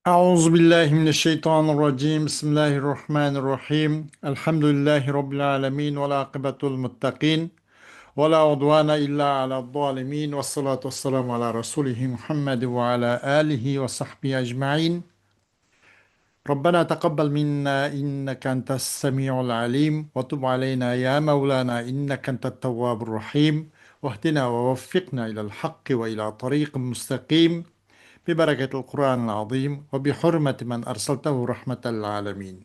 أعوذ بالله من الشيطان الرجيم بسم الله الرحمن الرحيم الحمد لله رب العالمين والعاقبة المتقين ولا عدوان إلا على الظالمين والصلاة والسلام على رسوله محمد وعلى آله وصحبه أجمعين. ربنا تقبل منا إنك أنت السميع العليم وتب علينا يا مولانا إنك أنت التواب الرحيم واهدنا ووفقنا إلى الحق وإلى طريق مستقيم ببركة القرآن العظيم وبحرمة من أرسلته رحمة للعالمين.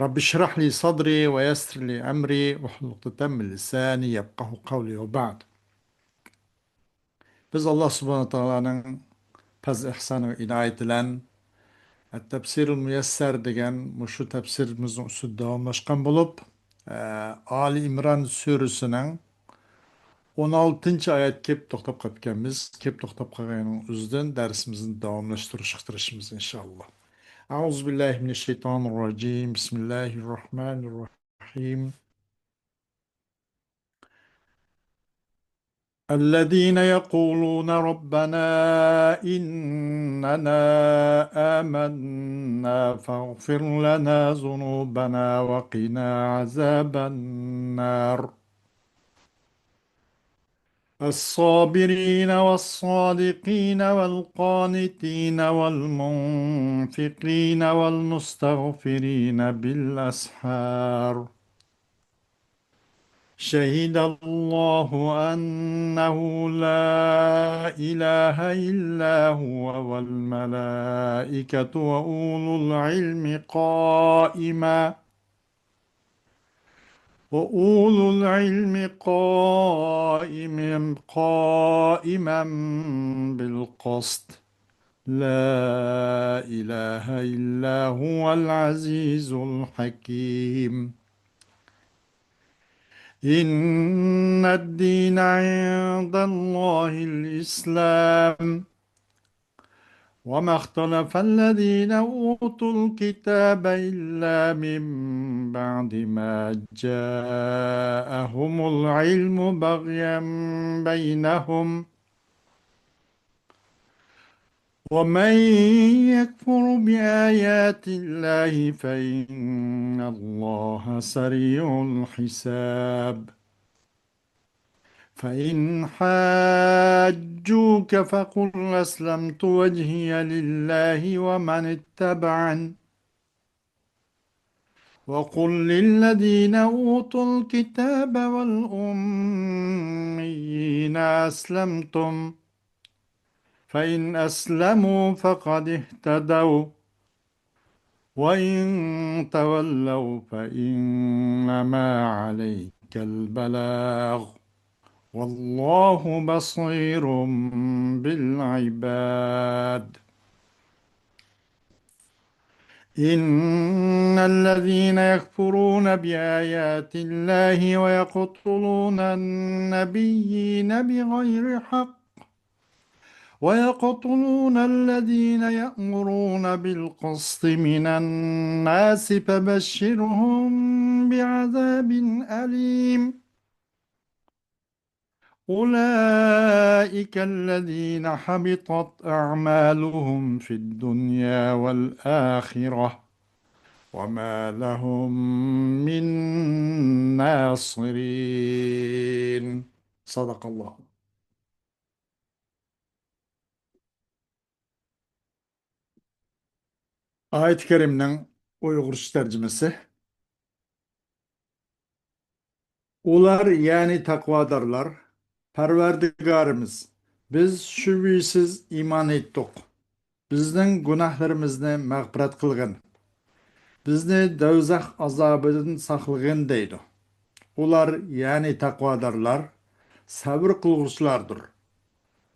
رب اشرح لي صدري ويسر لي أمري واحلل عقدة من لساني يفقه قولي وبعد. Biz Allah subhanahu wa ta'ala'nın paz ihsanı ve inayet bilen Tefsirul Müyesser degan mushu tefsirimizin usuli davomlashgan bo'lib, Ali İmran surasining 16 oyat kelib to'xtab qolganmiz. Kelib to'xtab qolganning o'zidan darsimizni davomlashtirishimiz inshaalloh. أعوذ بالله من الشيطان الرجيم بسم الله الرحمن الرحيم الذين يقولون ربنا إننا آمنا فاغفر لنا ذنوبنا وقنا عذاب النار الصابرين والصادقين والقانتين والمنفقين والمستغفرين بالأسحار شهد الله أنه لا إله إلا هو والملائكة وأولو العلم قائما بالقسط لا إله إلا هو العزيز الحكيم إن الدين عند الله الإسلام وما اختلف الذين أوتوا الكتاب إلا من بعد ما جاءهم العلم بغيا بينهم ومن يكفر بآيات الله فإن الله سريع الحساب فإن حاجوك فقل أسلمت وجهي لله ومن اتبعني وقل للذين أوتوا الكتاب والأميين أسلمتم فإن أسلموا فقد اهتدوا وإن تولوا فإنما عليك البلاغ والله بصير بالعباد إن الذين يكفرون بآيات الله ويقتلون النبيين بغير حق ويقتلون الذين يأمرون بالقسط من الناس فبشرهم بعذاب أليم أولئك الذين حبطت أعمالهم في الدنيا والآخرة وما لهم من ناصرين صدق الله. Ayet-i Kerim'nin Uygurca tercümesi. Ular yani takvadarlar, Parvardigarimiz, biz şübhisiz iman ettik. Bizning gunohlarimizni mag'firat qilgin. Bizni do'zax azobidan saqlagin deydi. Ular yani takvadarlar sabr qilg'uvchilardir,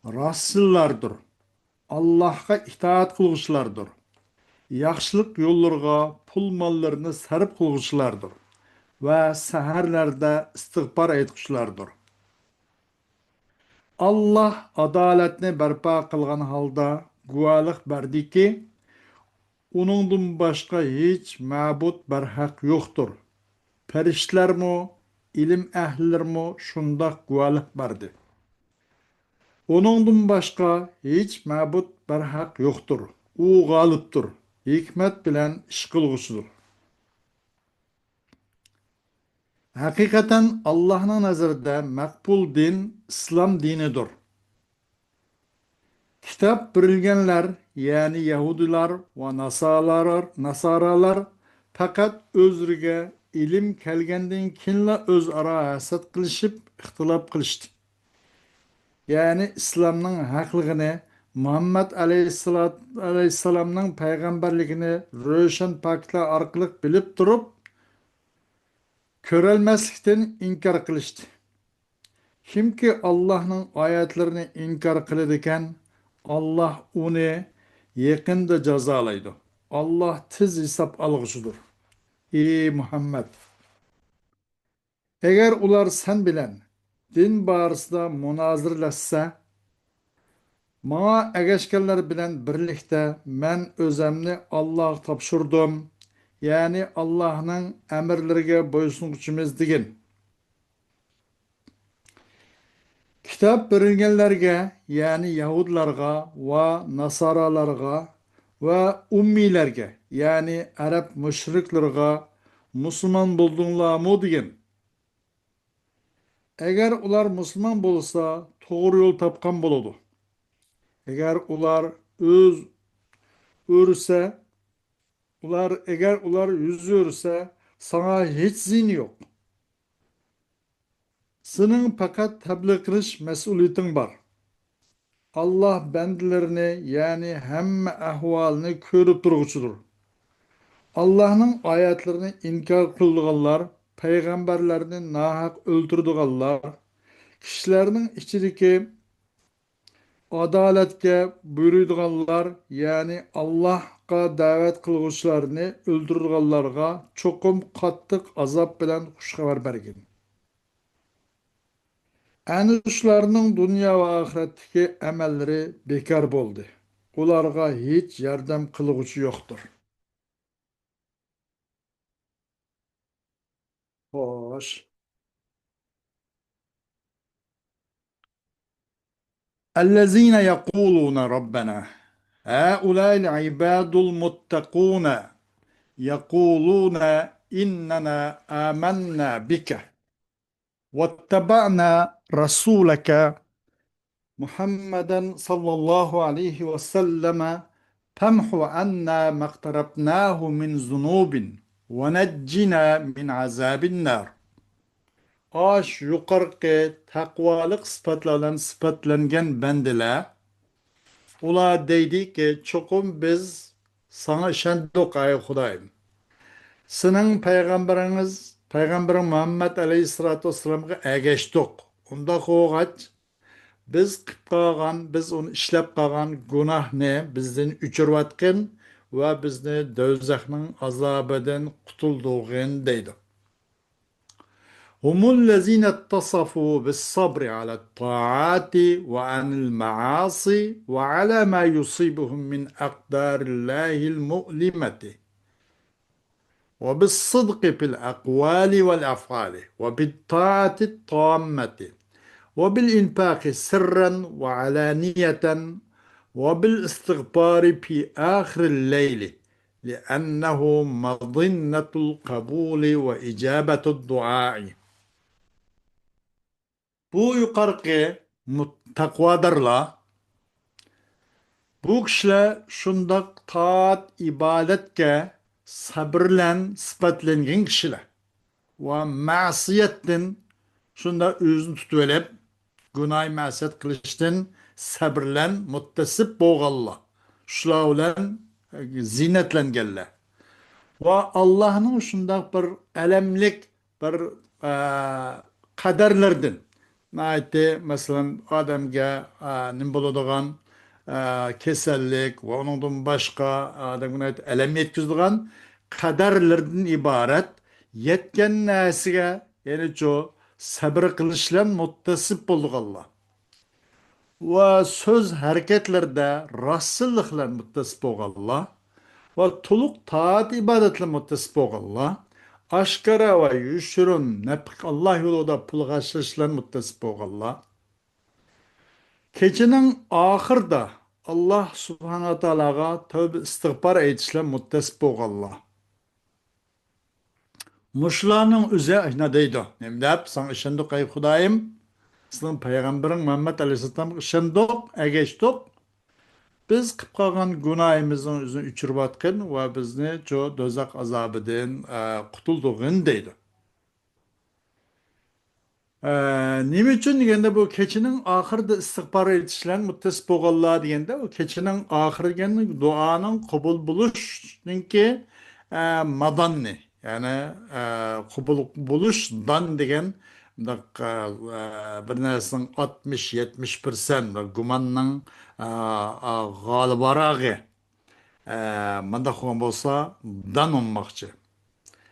rostsillardir, Allohga itoat qilg'uvchilardir, yaxshilik yo'llariga pul mollarini sarf qilg'uvchilardir va saharlarda istig'for aytuvchilardir. Allah adolatni barpo qilgan holda guvohlik berdiki, uningdan boshqa hech ma'bud barhaq yo'qdir. Farishtalarmi, ilm ahlilarmi shundoq guvohlik berdi. Onundan başqa heç məbud bərhaq yoxdur. O qalibdir. Hikmət bilən iş qılğusudur. Həqiqətən Allah'ın nəzərində məqbul din İslam dinidir. Kitap verilgenler yani Yahudiler ve Nasaralar fakat özrüge ilim kelgenden kinla öz ara hasat kılışıp ihtilap kılıştı. Yani İslam'ın haklılığını Muhammed Aleyhisselam'ın peygamberliğini röşen pakla arkalık bilip durup körelmezlikten inkar kılıştı. Kim ki Allah'ın ayetlerini inkar kılıdıken Allah onu yakında cezalaydı. Allah tez hesap algıcıdır. Ey Muhammed! Eğer ular sen bilen din barısında münazirleşse, bana egeşkenler bilen birlikte men özemni Allah tapşırdım. Yani Allah'ın emirlerine boysunguçumuz digin. Kitap verilgenlerge yani Yahudlarga ve Nasaralarga ve Ummilerge yani Arap müşriklerge Müslüman buldunlar mı deyin. Eğer ular Müslüman bolsa doğru yol tapkan boludu. Eğer ular öz örse eğer ular yüz örse sana hiç zin yok. Senin fakat tebliğ kılış mesuliyetin var. Allah bendilerini yani hem ahvalini körüp durguçudur. Allah'ın ayetlerini inkar kıldıqallar, peygamberlerini nahak öldürdüqallar, kişilerinin içindeki adaletke buyurduğallar yani Allah'a davet kılgıçlarını öldürdüqallarga çokum kattık azap bilen kuşkavar bergin. Әні ұшыларының dünya ve ahiretteki emelleri bekar boldu. Ularga hiç yardım kılgıcı yoktur. Hoş. الذين يقولون ربنا هؤلاء العباد المتقون يقولون إننا آمنا بك واتبعنا رسولك محمدا صلى الله عليه وسلم تمحو عنا ما اقترفناه من ذنوب ونجنا من عذاب النار. Aş yukarıki takvalık sıfatlarla sıfatlangan bendiler. Ula deydi ki çokum biz sana işendik ay Hudayım. Senin Peygamberin Muhammed Aleyhisselatü Vesselam'a ergeçtik. Onda koğaç biz qıp qalğan, biz onu işlep qalğan günah ne bizden üçürvatqın ve bizni dözəxnin azabından qutulduğun deydi. هم الذين اتصفوا بالصبر على الطاعات وعن المعاصي وعلى ما يصيبهم من أقدار الله المؤلمة وبالصدق في الأقوال والأفعال وبالطاعة التامة وبالإنفاق سرا وعلانية وبالاستغفار في آخر الليل لأنه مظنة القبول وإجابة الدعاء. Bu yukarıki takvadırla bu kişiler şundak taat ibadetke sabırlen sıfatlengen kişiler ve masiyetten şunda özünü tutuvelep günah masiyet kılıştın sabırlen muttasip boğalla şula ulan zinetlengeller. Ve Allah'ın şundak bir elemlik bir kaderlerden. Naite mesela adamga nim boladigan kesellik ve onundan başka adamga elem yetkizdigan kaderlerden ibaret yetken nasiga yani ço sabır kılışlan muttasip bulduk Allah. Ve söz hareketlerde rastlıkla muttasip bulduk Allah. Ve tuluk taat ibadetle muttasip Allah. Aşkara ve yüşürün nepik Allah yolunda pul gaşlaşlan muttasip Allah. Keçinin ahırda Allah subhanahu taalaga tövbe istig'for aytishlar muttasib bo'lganlar. Muşlarning o'zi nima deydi? Nima deb san ishondiq ey Xudoyim? Sizning payg'ambaring Muhammad alayhisalomga ishondiq, agashdiq. Biz qilib qolgan gunohimizning o'zini o'chirayotgan va bizni shu do'zax azobidan qutuldig'in deydi. Nima uchun deganda bu kechining oxirida istig'for etishlar muttasib bo'lganlar deganda u kechining oxiri deganda duoning qabul bo'lishningki madonni ya'ni qabul bo'lish don degan bundaq bir narsaning 60-70% gumonning g'oliborog'i mundaq bo'lgan bo'lsa don olmoqchi.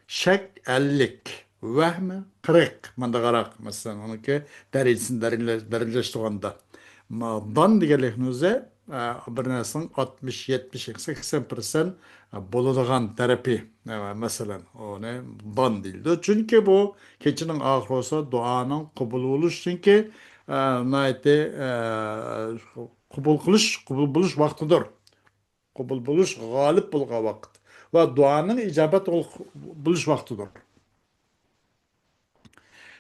Şek 50, vehmi 40 mandagarak mesela onunki derecesini derinleştiğinde. Dan digeliknüze bir nesin 60, 70, 80% boluduğun terapi mesela o ne dan değildi. Çünkü bu keçinin ahır olsa duanın kabul oluş çünkü naiti kabul buluş vaktidir. Kabul buluş galip bulga vakt. Ve duanın icabet buluş vaktidir.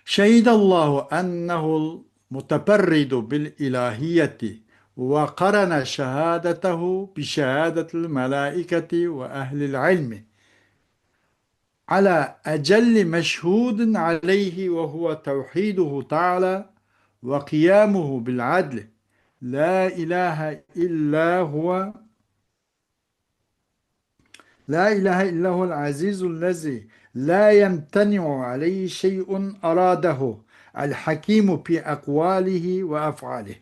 Şehidallahu ennehu'l muteferridu bil ilahiyeti ve karana şehadetehu bi şehadetil melaiketi ve ehlil ilmi ala ecelli meşhudin aleyhi ve huve tevhiduhu ta'ala ve kıyamuhu bil adli la ilahe illa huve لا إله إلا هو العزيز الذي لا يمتنع عليه شيء أراده الحكيم في أقواله وأفعاله.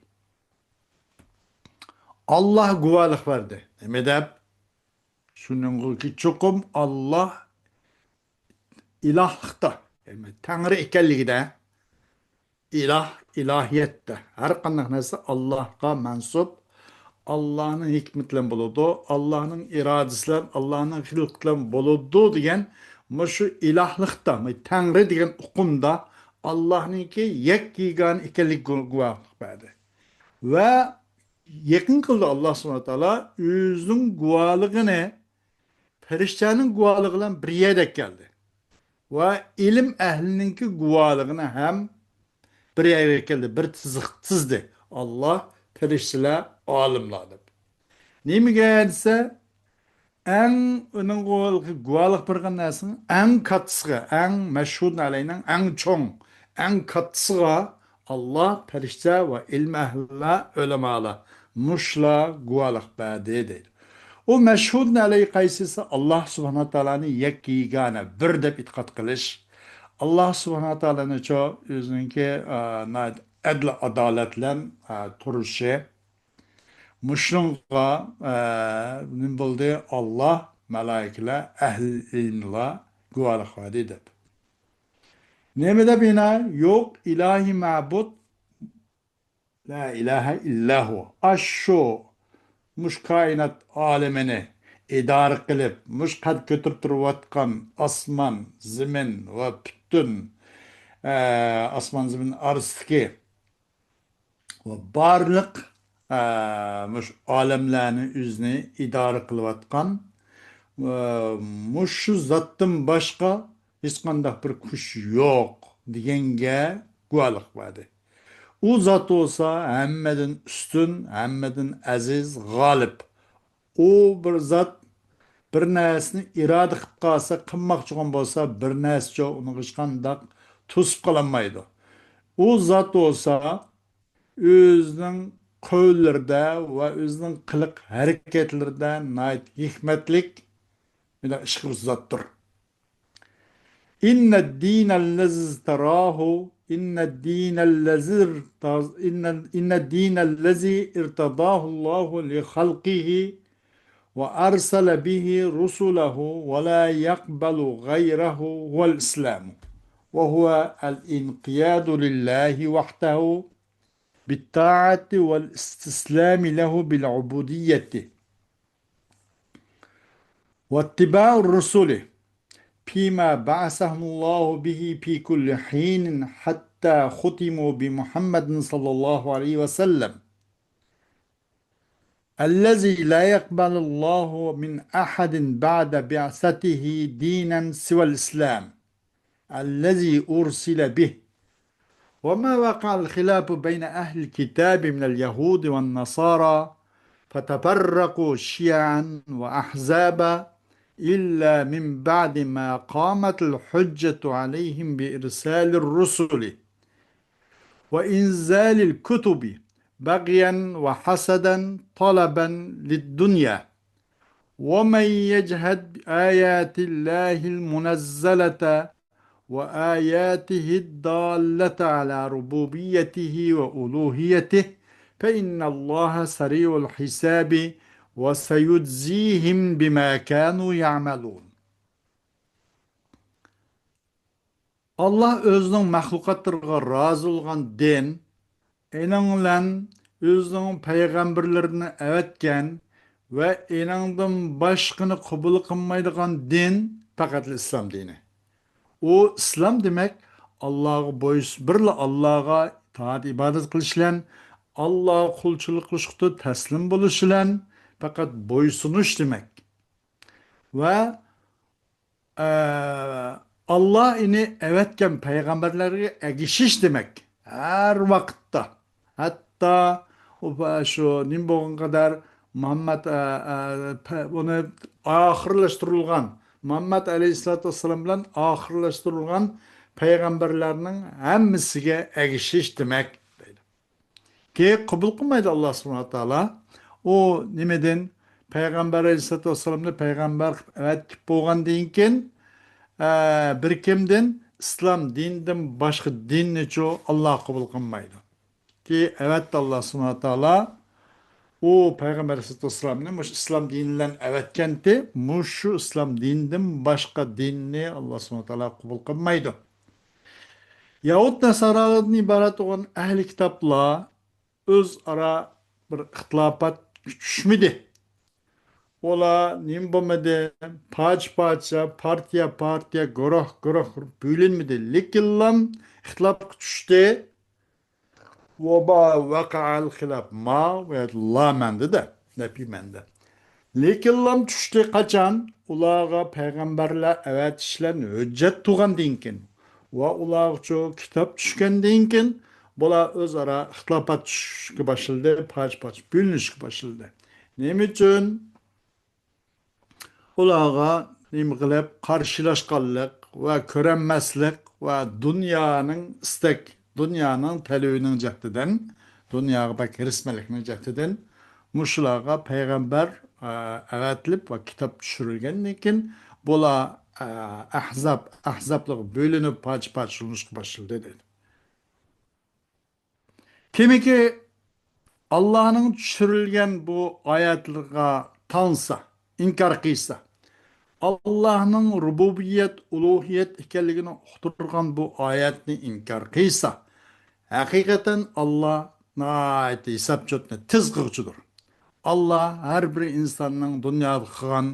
Allah guvalık verdi. Demedep şunun ki çokum Allah ilahlıkta. Yani Tanrı ikelliğinde ilahiyette. Her kandak neyse Allah'a mensup. Allah'ın hikmetlen buludu, Allah'ın iradesiyle, Allah'ın hılkılan buludu diyen şu ilahlıkta, Tanrı diyen hukumda Allah'ın ki yek yigan ikilik guvahlık verdi. Ve yakın kıldı Allah subhanahu teala özünün guvahlığını perişanın guvahlığıyla bir yere geldi. Ve ilim ehlininki guvahlığını hem bir yere geldi, bir tızdı. Allah perişanı alimladı. Nemi gelse en onun guvalık bir ganasın en katsıga, en meşhur aleynen en çoğun, en katsıga Allah perişte ve ilm ehline ölemalı. Muşla guvalık bade değil. O meşhur aleyhi kaysisi Allah subhanahu teala'nı yek yigane bir de itkat kılış. Allah subhanahu teala'nı çok özünki edle adaletlen turuşu. Muşlunga nim buldu Allah melaikeler ehl-i ilmla guvalık vadi deb. Nemede bina yok ilahi ma'bud la ilahe illahu. Aşşo muş kainat alemini idare kılıp muş kad götürüp durvatkan asman, zimin ve bütün asman, zimin arzdaki ve barlık muş alemlerini üzni idare kılıvatkan muş şu zattın başka hiç kandak bir kuş yok degenge guvalık vardı. O zat olsa hemmedin üstün, hemmedin aziz, galip. O bir zat bir narsani irade qilib qolsa, qilmoqchigan bo'lsa, bir narsa uni hech qanday to'sib qololmaydi. O zat olsa o'zining qavllarida va o'zining qiliq harakatlarida nayt hikmatlik bilan ish qiluvchi zotdir. İnne dînellezî terâhu inne dînellezî irtadâhullâhu li halqihi ve arsale bihi rusulehu ve la yakbelu gayrehu huvel islamu ve huve el inqiyadu lillahi vahdehu بالطاعة والاستسلام له بالعبودية واتباع الرسل فيما بعثهم الله به في كل حين حتى ختموا بمحمد صلى الله عليه وسلم الذي لا يقبل الله من أحد بعد بعثته دينا سوى الإسلام الذي أرسل به. وما وقع الخلاف بين أهل الكتاب من اليهود والنصارى فتفرقوا شيعا وأحزابا إلا من بعد ما قامت الحجة عليهم بإرسال الرسل وإنزال الكتب بغيا وحسدا طلبا للدنيا. ومن يجهد بآيات الله المنزلة وآياته الدالة على ربوبيته وألوهيته فإن الله سريع الحساب وسيجزيهم بما كانوا يعملون. Allah özünün mahlukatlarına razı olan din, enanlan özünün peygamberlerini evetken ve enandan başkını kabul kılmaydıgan din fakat İslam dini. O İslam demek Allah'a birla Allah'a taat ibadet kılışılan, Allah'a kulçuluk kılışıkta teslim buluşulan fakat boysunuş demek. Ve Allah ini evetken peygamberleri egişiş demek. Her vakitte. Hatta şu nimboğun kadar Muhammed onu ahırlaştırılgan Muhammed Aleyhisselatü Vesselam bilen ahırlaştırılgan peygamberlerinin hemmisiga egişiş demek. Ki kabul kılmaydı Allah subhanahu wa ta'ala. O nimeden Peygamber Aleyhisselatü Vesselam'da peygamber evet boğan deyinken bir kimden İslam dininden başka dinini çoğu Allah kabul kılmaydı. Ki evet Allah subhanahu wa ta'ala o Peygamber Aleyhisselatü Vesselam'ın muş İslam dininden evet kenti muş İslam dininden başka dinini Allah subhanahu wa ta'ala kabul kılmaydı. Yahut Nasaralardan ibaret olan ehli kitapla öz ara bir ihtilafat düşmedi. Ola nim bo'lmadi, parcha, partiya, guruh bölünmedi. Lekin ihtilaf tushdi. Ve vaka'al hilaf ma ve la mende de, nebi mende. Lekin lam tushdi qachon? Ularga payg'ambarlar evet ishlarni hujjat tug'andan keyin va ularga kitob tushgandan keyin bular o'zaro ixtilofga tushishga boshladi, parcha bo'linishga boshladi. Nima uchun? Ularga nima qilib qarshilashganlik va ko'ranmaslik va dunyoning istak, dunyoning talabining jahdidan, dunyoga bak rismalikning jahdidan mushularga payg'ambar avatilib va kitob tushirilgandan keyin bular ahzablar bo'linib parcha qilinishga boshladi dedi. Kimiki Allah'ın tushirilgan bu oyatlarga tansa, inkar qilsa, Allah'ın rububiyet, uluhiyet ekanligini uqtirgan bu oyatni inkar qilsa, haqiqatan Allah nihoyat hisobchotni tez qiluvchidir. Allah her bir insanın dünyada qilgan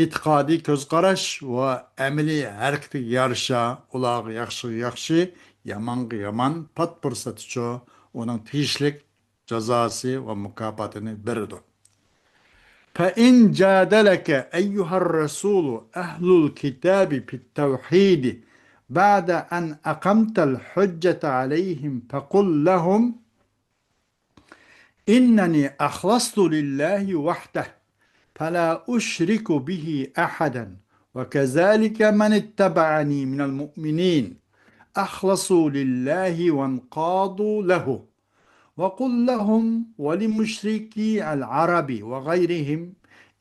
e'tiqodiy ko'zqarash va amaliy harakatiga yarasha ularga yaxshi, yomonga yomon pat fursaticha uning tegishli jazosi va mukofotini beradi. فإن جادلك أيها الرسول أهل الكتاب في التوحيد بعد أن أقمت الحجة عليهم فقل لهم إنني أخلصت لله وحده فلا أشرك به أحدا وكذلك من اتبعني من المؤمنين أخلصوا لله وانقادوا له وقل لهم ولمشركي العرب وغيرهم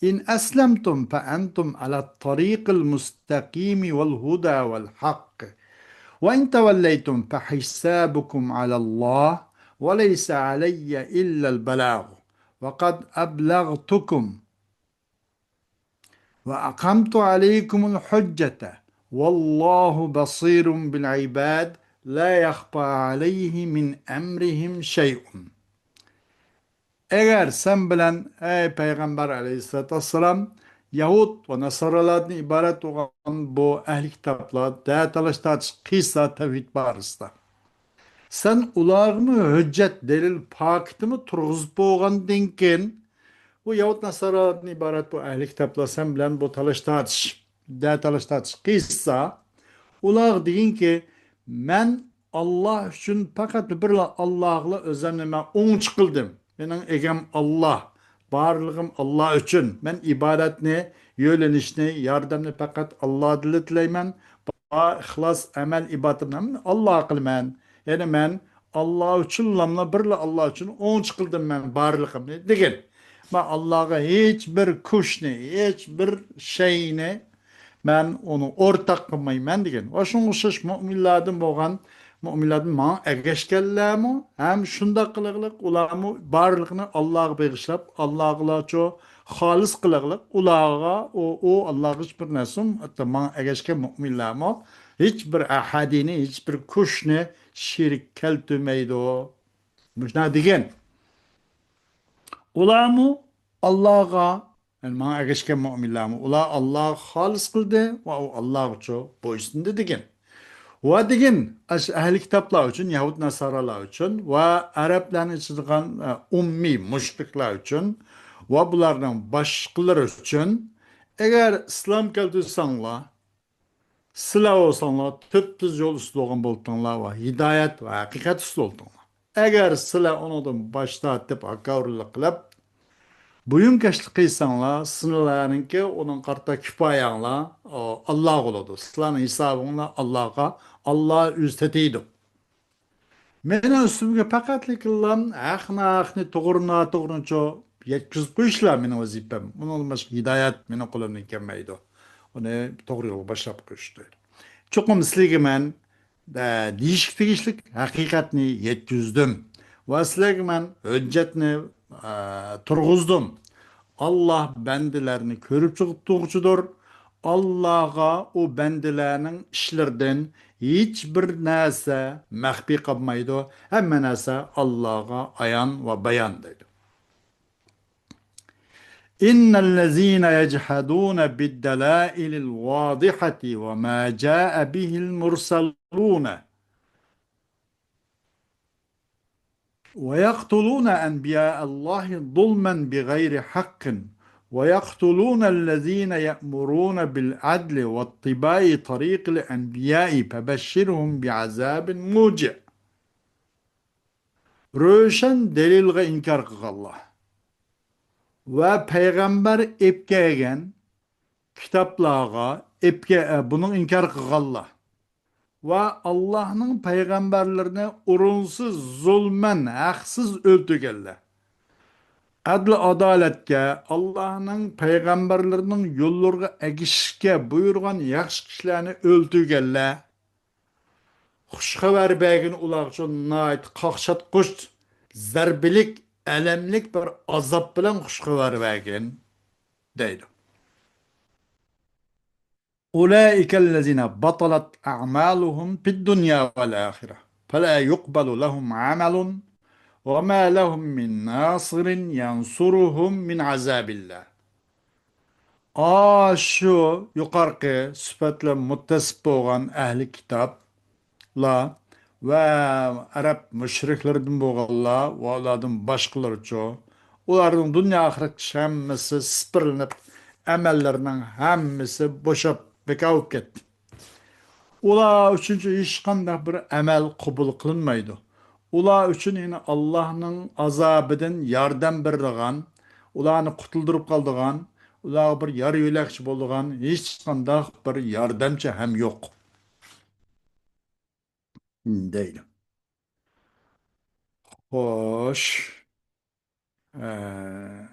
إن أسلمتم فأنتم على الطريق المستقيم والهدى والحق وإن توليتم فحسابكم على الله وليس علي إلا البلاغ وقد أبلغتكم وأقمت عليكم الحجة والله بصير بالعباد la yakhfa aleyhi min emrihim şey'un. Eğer sen bilen ey Peygamber aleyhissalatü vesselam Yahud ve Nasaralardan ibaret olan bu ehli kitaplar dağıtılışta kıysa tevhid barısında. Sen ularını hüccet delil pakitimi turguzup boğandan keyin bu Yahud Nasaradan ibaret bu ehli kitaplar sen bilen bu talış tartış. De talış tartış. Kıysa ular deyin ki men Allah üçün fakat bir Allah'la özlemle men on çıkıldım. Benim egem Allah. Barlığım Allah üçün. Ben ibadetini, yölenişini, yardımını fakat Allah'a diletleymen. Ba ihlas emel ibadetimden Allah kılmen. Yani men Allah üçün lamla birle Allah üçün on çıkıldım ben barlığımı. Digin. Ben Allah'a hiçbir kuşni, hiçbir şeyini ben onu ortak kılmayman degan. Va shunga o'xshash mu'minlardan bo'lgan mu'minlardan man ergashganlarmi ham shunda qilig'liq ularmi barliqni Allohga bag'ishlab Allohgacha xolis qilig'liq ularga o Allohga hech bir narsa hatto man ergashgan mu'minlarmi hech bir ahadini hech bir kuchni shirik keltirmaydi. Shuna degan. Ularmı Allah'a yani bana erişken müminler mi? Ular Allah'a halis kıldı ve o Allah için boysundu digin. Ve digin ehli kitaplar için, Yahud Nasaralar için ve Arapların içinden ummi müşrikler için ve bunlardan başkaları için eğer İslam keltirsanlar, silah olsanlar, tüptüz yol üstü olgan boltanlar ve hidayet ve hakikat üstü oltanlar. Eğer silah ondan başta atıp hakavurluk kılıp Buyumkeşlik kıysanla, sınırlarınki onun karta kipayanla Allah oladı. Sılanın hesabınla Allah'a, Allah'a üstetiydi. Mene üstümge pakatlik kıllan, ahni, toğruna, toğrunço, yetkizip kuyuşlar mene vazifem. Bunun olmaz hidayet mene kullanın kemmeydi. Onu doğru yolu başlap kuyuştu. Çok misligi men, değişik tegişlik hakikatni yetkizdim. Ve silegi men, hüccetni turguzdum. Allah bendilerini körüp çıkıp tuğucudur. Allah'a o bendilerinin işlerden hiçbir nese mehbi kalmaydı. Hemen nese Allah'a ayan ve beyan dedi. İnnellezîne yechedûne biddelailil vâdihati ve mâ câe bihil mursalûne ويقتلون أنبياء الله ظلما بغير حق ويقتلون الذين يأمرون بالعدل واتباع طريق الأنبياء فبشرهم بعذاب موجع. Röşen delilge inkar kılallah. Ve peygamber epkegen kitaplığa bunun inkar kılallah. Ve Allah'ın peygamberlerine urunsuz, zulmen, haksız öldürgerler. Adl adaletke, Allah'ın peygamberlerinin yollarına egişke buyurgan yaxşı kişilerini öldürgerler. Xuşxabar begin ular için nait qaqşat quşt, zerbilik, elemlik bir azap bilen xuşxabar begin deydi. Ulaikellezine batalat a'maluhum fid dunya vel ahire. Fela yukbalu lehum amelun ve ma lehum min nasirin yansuruhum min azabillah. Şu yukarıki süpetle muttasip olan ehli kitapla ve Arap müşriklerden boğalla ve onlardan başkaları çoğu. Onların dünya ahiret hemmisi sıfırlanıp emellerinin hemmisi boşap bekavuk etti. Ula üçüncü hiç kandak bir emel kabul kılınmaydı. Ula üçün yine Allah'ın azabından yardım berdiğan, ulanı kutuldurup kaldığan, ula bir yarı yölekçi bolduğan hiç kandak bir yardımcı hem yok. Değil. Hoş. Ee,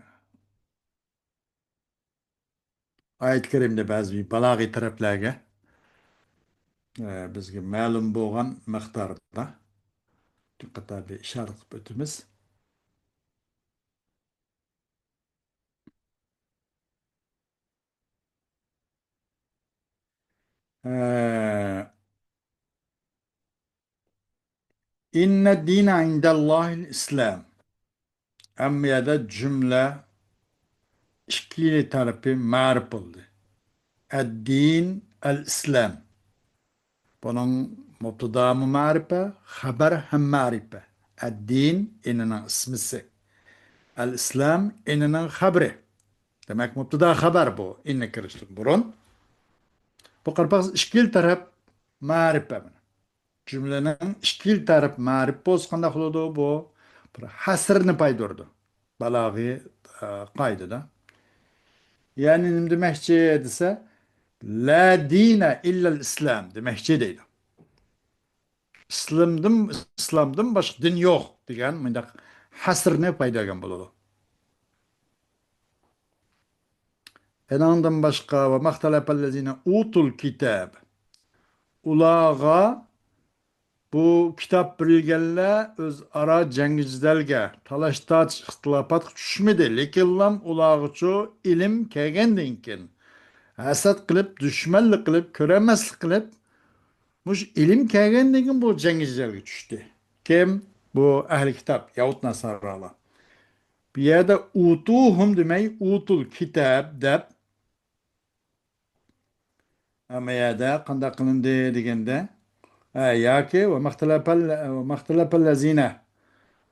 Ayet-i Kerim'de bazı bir balaği taraflarga bizge ma'lum bo'lgan miqdorda diqqatli ishorat qilib o'tamiz. İnne dine indellahil İslam. Amma cümle ikili tarafı ma'rif oldu. Ed-din el-İslam. Bunun mubtadamı ma'rife, haber hem ma'rife. Ed-din inana ismisi. El-İslam ininin habri. Demek müpteda haber bu. İnne kirişlik burun. Bu qarpaq işkil taraf ma'rif ben. Cümlenin işkil taraf ma'rif bozqanda qılıdı bu. Bir hasrını paydurdu. Balagı qaydada. Yani nim demekçi dese la dine illa'l İslam demekçi deydi. İslamdan başqa din yo'q degan mındaq hasrni paydagan bo'ladi. Enandan başqa va maqtalapallazina utul kitab. Ulağa bu kitap birilgenler öz ara cengizdelge talaştaç ixtilafat düşmedi. Lekin ulağıçı ilim kegendinkin. Hasad kılıp, düşmanlık kılıp, köremezlik kılıp, muş ilim kegendinkin bu cengizdelge düştü. Kim? Bu ehli kitap, Yahut Nasaralı. Bir yerde utuhum demeyi utul kitab dep, ama yerde kanda kılındı degende, ya ki ve mahtelapel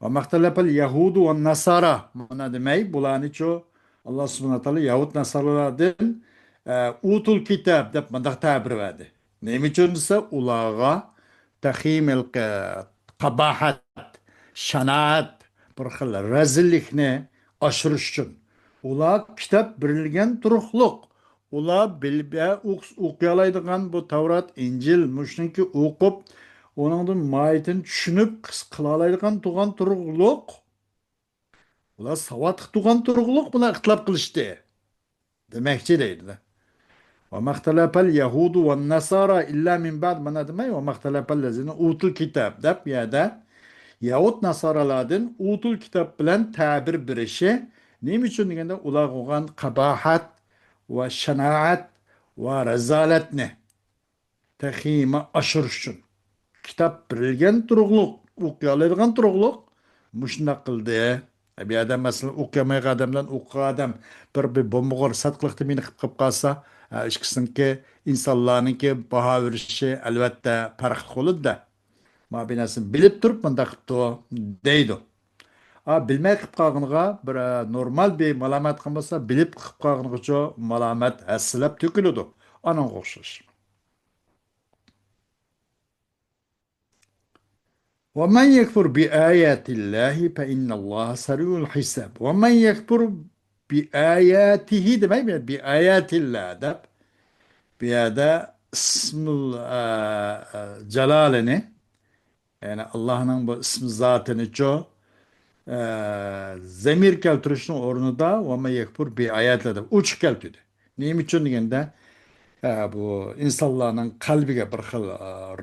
وما اختلف اليهود والنصارى من دمي بولانيتشو الله سبحانه وتعالى يهود نصارى دين اوتوا الكتاب دب من دخت تعبر واده نيميتشون نسا اولاغا تخيم القباحة شناعت برخل rezillikne aşırışçın. Ula kitap birilgen turuqluq. Ula bilbe okuyalaydigan bu Tavrat, İncil, muşnunki okup onundan mahiyetin düşünüp kılalaydigan tuğan turuqluq. Ula savat tuğan turuqluq buna ixtilap qilishdi. Demekçi deydi. Ve mahtalafel Yahudu ve Nasara illa min ba'd mana demey ve mahtalafel lezine utul kitab dep ya da Yahut Nasaralardan utul kitap bilen tabir birişi neyim için degende ular olgan kabahat ve şenaat ve rezalet ne? Tehime aşırışın. Kitap birilgen turuqluq, okuyalaydigan turuqluq muşnaq qildi. Bir adam mesela okuyamayga adamdan o'qigan adam bir bombag'or satqiliqda meni qilib qalsa, ishqisinki insonlarniki baho berishi albatta farqli bo'ladi-da. Mabinasini bilib turib bunda qilibdi deydi. Bilmay qilib qolganiga bir normal bir malomat qilmasa, bilib qilib qolganigacha malomat hassilab to'kiladi. Ananga o'xshash. ومن يكفر بآيات الله فإن الله سريع الحساب ومن يكفر بآياته ده ما يبقى بآيات الله ده بهذا اسم جلالene yani Allah'ın bu ismi zatını ço zemir keltirişinin ornunda ve me yekfur bi ayetler de uç keltidi. Neyim için degende bu insanların kalbiga bir xil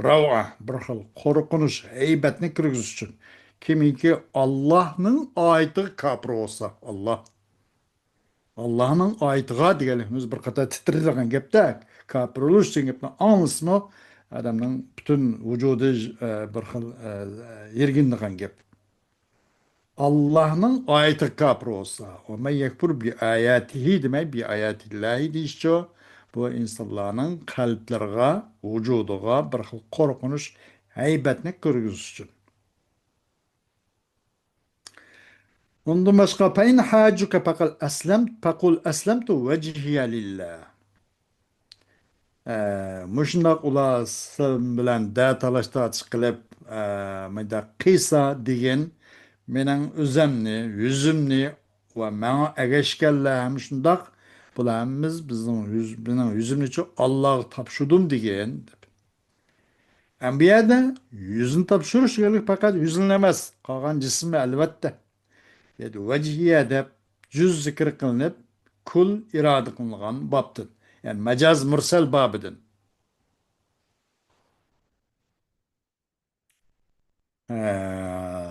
rava, bir xil qo'rqinish, haybatni kirgizish uchun kimiki Allohning oyatiga kofir bo'lsa, Allohning oyatiga deganimiz bir qator titraydigan gapda kofir bo'lish degan gapni anglasmi odamning butun vujudi bir xil yergindigan gap. Allah'ın ayeti kapır olsa, o men yekfur bi ayatihi demek bi ayatillahi deyişço, bu insanların kalplerine, vücuduga bir xil korkunuş, heybetini kırgız için. Ondan başka peyn hacuke pakul eslemtu vecihiye lillah. Muşundak ula sen bilen da talaşta çıkılıp mıyda kıysa deyin menen özemni, yüzümni ve mena egeşkelle muşundak bulamız bizim yüzümni çok Allah'a tapşudum deyin. Enbiyada yüzün tapşırış gelir fakat yüzünlemez. Kalan cismi elbette. Yani vecihiye de cüz zikir kılınıp kul irade kılınan babdır. Yani mecaz mursel babıdır. Ee,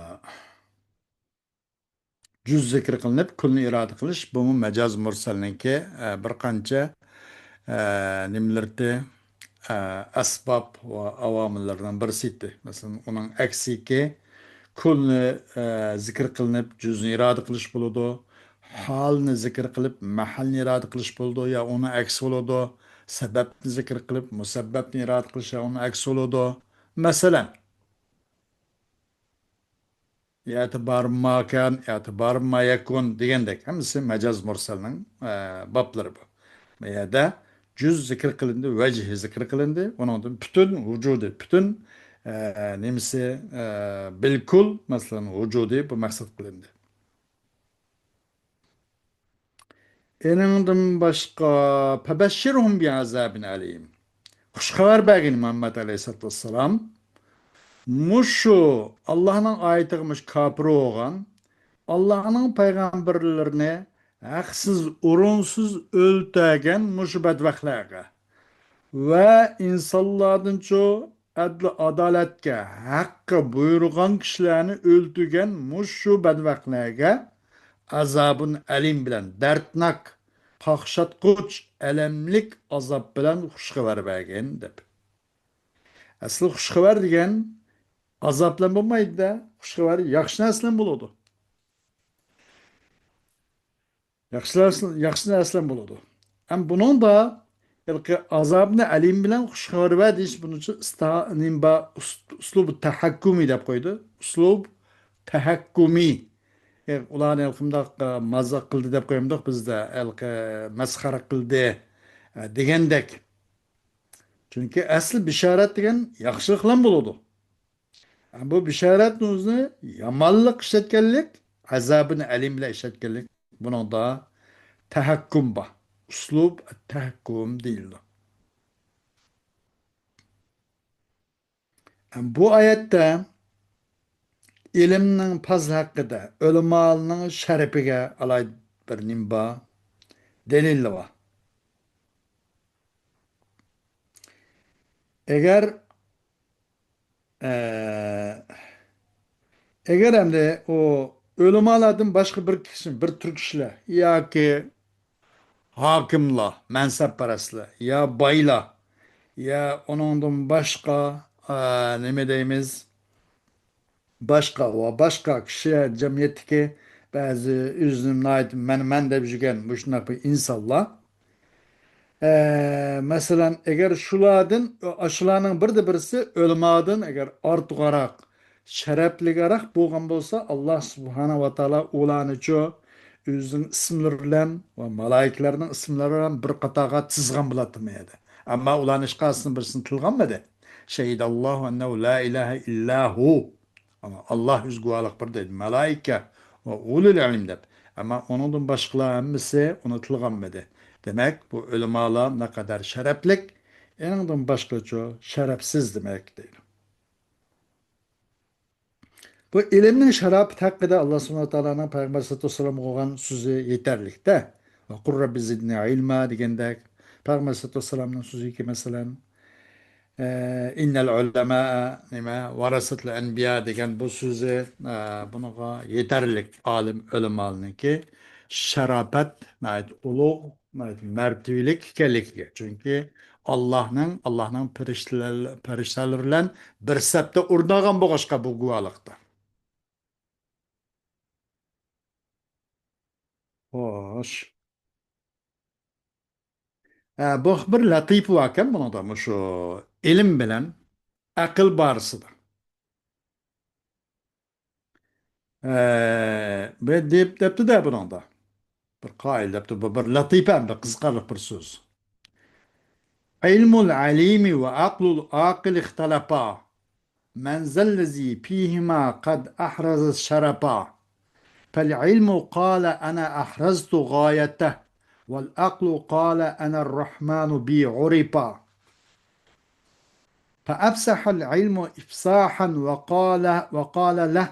Cüz zikr qilinib kulni iroda qilish bu majoz mursalniki bir qancha nimalardi asbob va avomillardan birisi edi. Masalan, uning aksiki kulni zikr qilinib juzni iroda qilish bo'ladi. Holni zikr qilib mahalni iroda qilish bo'ladi yo uni aksi bo'ladi. Sababni zikr qilib musabbabni iroda qilish yo uni aksi bo'ladi. Masalan, etibar makan, etibar ma yakun degandek. Hammasi majaz mursalning boblari bu. Bu yerda cüz zikr qilindi, vajh zikr qilindi. Uningdan butun vujudi, butun nemisi bilkul masalan vujudi bu maqsad qilindi. Eningdan boshqa fabashshirhum bi'azabin alim. Xushxabar bergin Muhammad Aleyhisselatü Vesselam. Muşu Allah'ın ayetimiş kapır olgan Allah'ın peygamberlerine haksız, urunsuz öldürgen muşu bedveklerge ve insanlardan çoğu adli adaletke hakkı buyurgan kişilerini öldürgen muşu bedveklerge azabın elim bilen dertnak, qaqshatquch, elemlik azap bilen xushxabar bergen deb. Asli xushxabar degan azap bilan bo'lmaydi-da, xushxabar yaxshi narsa bilan bo'ladi. Yaxshi narsa bilan bo'ladi. Ham buning da ilki azobni alim bilan xushxabar va deyish buning uchun nimba uslub tahakkumi deb qo'ydi. Uslub tahakkumi. Ularni ilqimda mazza qildi deb qo'yamdik bizda ilki masxara qildi degandek. Chunki asli bishorat degan yaxshilik bilan bo'ladi. Bu bishoratni o'zini yomonlik ishlatganlik, azobini alim bilan ishlatganlik. Bunun da tahakkum bor. Uslub tahakkum deyildi. Bu oyatda ilmning fazl haqida, ulamoning sharafiga alayda bir nimba dalil bor. Agar agar endi o ulamolardan boshqa bir kishi, bir tur kishilar yoki hokimlar, mansabparastlar, ya boylar, ya onundan başqa nima deymiz? Başqa va başqa kishi jamiyatdagi ba'zi o'zini men deb yurgan bu shunaqa insonlar masalan agar shularning birda birisi o'lmadan agar ortiqroq sharafliroq bo'lgan bo'lsa Alloh subhanahu va taolo ularni o'zining ismlari bilan va malaikalarning ismlari bilan bir qatorga chizgan bo'ladi. Ammo ularni hech qaysini birisini tilganmadi. Shahidallohu annahu la ilaha illahu. Ama Allah yüz guvalık bir deydi. Malaika ve ulul ilim deb. Ama onundan başkaları hammasi unutulganmadı. Demek bu ulemalar ne kadar şereflik, onundan başkaça şerefsiz demek değil. Bu ilimnin şerafeti hakkında Allah subhanahu wa ta'ala'nın Peygamber sallallahu aleyhi ve sellem koygan sözü yeterlik de. Ve kur Rabbi zidni ilma degende Peygamber sallallahu aleyhi ve sellem'in sözü ki mesela innel ulema nima varasatul enbiya degan bu so'zi bunaqa yetarlik olim ulamolarniki sharofat ulug' martabalik ekanligiga chunki Allohning farishtalari bilan bir safda o'rnagan bo'lg'achqa bu guvohlikda. Xo'sh. Bu bir latif ekan bunida shu ilm bilan aql borasida. Debdi-de buningda. Bir qoil debdi, bu bir latifa, bir qiziqarli bir so'z. Ilmul alimi ve aklul aqil ixtalafa. Men zellezi fihima qad ahraz şarafa. فالعلم قال أنا أحرزت غايته والعقل قال أنا الرحمن بي عرفا فأفسح العلم إفصاحا وقال له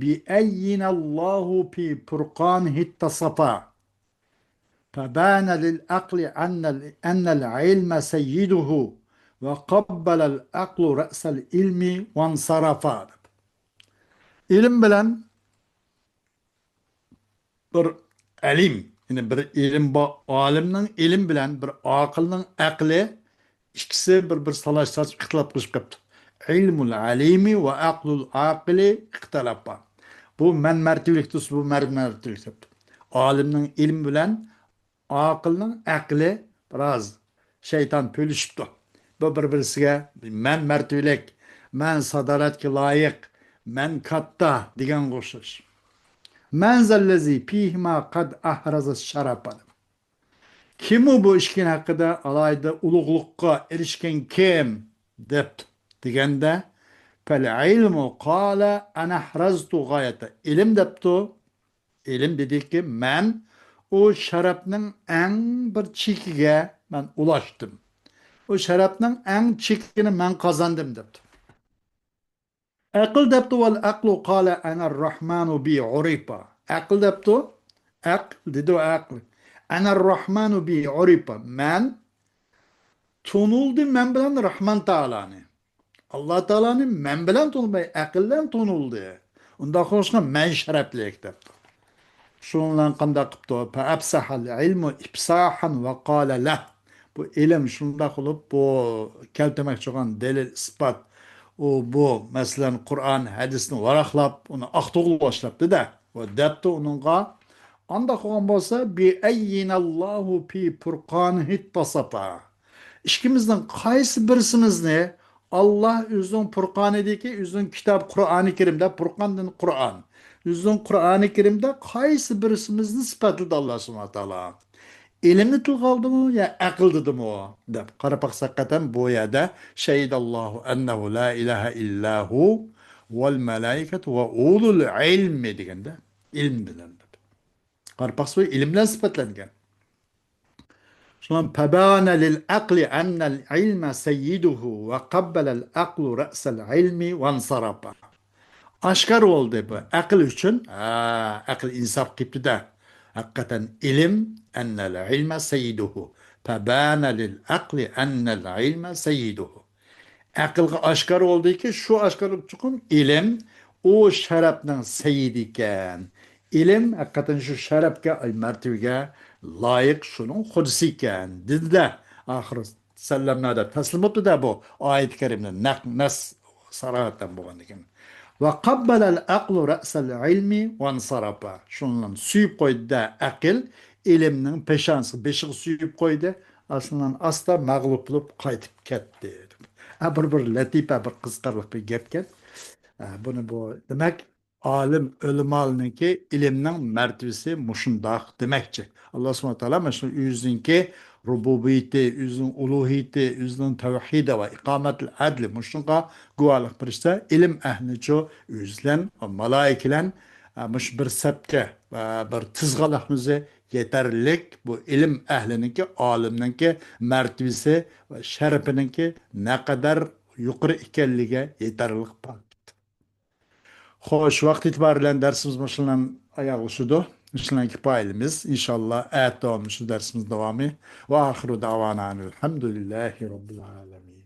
بأين الله في فرقانه اتصفا فبان للعقل أن العلم سيده وقبل العقل رأس العلم وانصرفا. İlim bilen bir ilim, yani bir ilim, alimnin ilim bilen bir akılның akli ikisi bir salaşsaç ixtilaf qilib qapti. İlmul alimi ve aklul akili ixtilapa. Bu men mertebelikti, bu mertebelikti. Alimnin ilim bilen aqlning aqli biroz shayton pölishibdi. Bu bir-birisiga men martabalik, men sadolatga loyiq, Men katta degan o'xshash. Manzallezi pihma qad ahraza şarapan. Kim u bu ishkin haqida alayda ulug'liqqa erishgan kim deb deganda fel ilmu qala ana ahraztu g'oyata. Ilm debdi. Ilm dediki men o sharafning eng bir chekiga men ulaştım. O sharafning eng chekini men qozondim debdi. Aql debdi vel aqlu qala ana rahmanu bi uripa. Aql debdi. Aql dedi o aql. Ana rahmanu bi uripa. Men tonuldu men bilen Rahman Teala'nı. Allah Teala'nı men bilen tonulmay, aqllan tonuldu. Unda hoşuna men şerefliyik debdi. Şundan qanda qıptı. Fa absahal ilmu ifsahan ve qala lah. Bu ilim şunda qılıp bu keltemek çoğan delil ispat. Bu mesela Kur'an hadisini varaqlap onu aqtoğlu başlaptı da. O debdi onunla anda qoğan bolsa bi eyyinallahu pi furqanihit tasapa. İşkimizden qaysı birisimizni Allah özün Furqan'daki özün kitap Kur'an-ı Kerim'de Furqan'dan Kur'an. Özün Kur'an-ı Kerim'de qaysı birisimizni sıfatladı Allah subhanahu wa ta'ala. İlimni tilgaldı mı ya akıldıdı mı o? Dep qarapaq saqqatan bu yerda şehidallahu ennehu la ilahe illahu vel melaiketu ve ulul ilmi degende ilm bilen. Qarapaq soy ilim bilen sıfatlangan. Şundan febâne lil akli ennel ilme seyyiduhu ve kabbelel aklu re'sel ilmi ve ensarafa. Aşkar oldu bu. Akıl için, akıl insaf gibi de. Hakikaten ilim ennel ilme seyyiduhu. Febâne lil akli ennel ilme seyyiduhu. Akılga aşkar oldu ki şu aşkarlık çıkın ilim o şerefden seyid iken. İlim hakikaten şu şerefke, mertebege layık şunun hudsi iken. Dedi de ahir sellemnada teslim oldu da bu ayet-i kerimden nas sarahatten bu iken. Ve kabbelel aklu re'sel ilmi ve ensarafa. Şundan suyup koydu da akıl ilimnin peşansı beşik suyup koydu. Aslında asla mağlup bulup kaytıp ketti. Bir latife bir kızkarlık bir gepken. Bunu bu demek alim ölüm alınınki ilimnin mertebesi muşundaq demekçi. Allah subhanahu teala mesela yüzünki rububiyeti, yüzün uluhiyeti, yüzün tevhidi ve ikametil adli muşunqa guvalık birişte ilim ehli ço yüzlen malaikelen muş bir sepke bir tızgalahımızı yeterlilik bu ilim ehlininki alimninki mertebesi ve şerefininki ne kadar yukarı ikenlige yeterlilik var. Hoş, vaqt itibariyle dersimiz başlanan ayağı usudu. Başlanan kifayelimiz. İnşallah ayet devamı, şu dersimiz devamı. Ve ahiru davana elhamdülillahi rabbil alemin.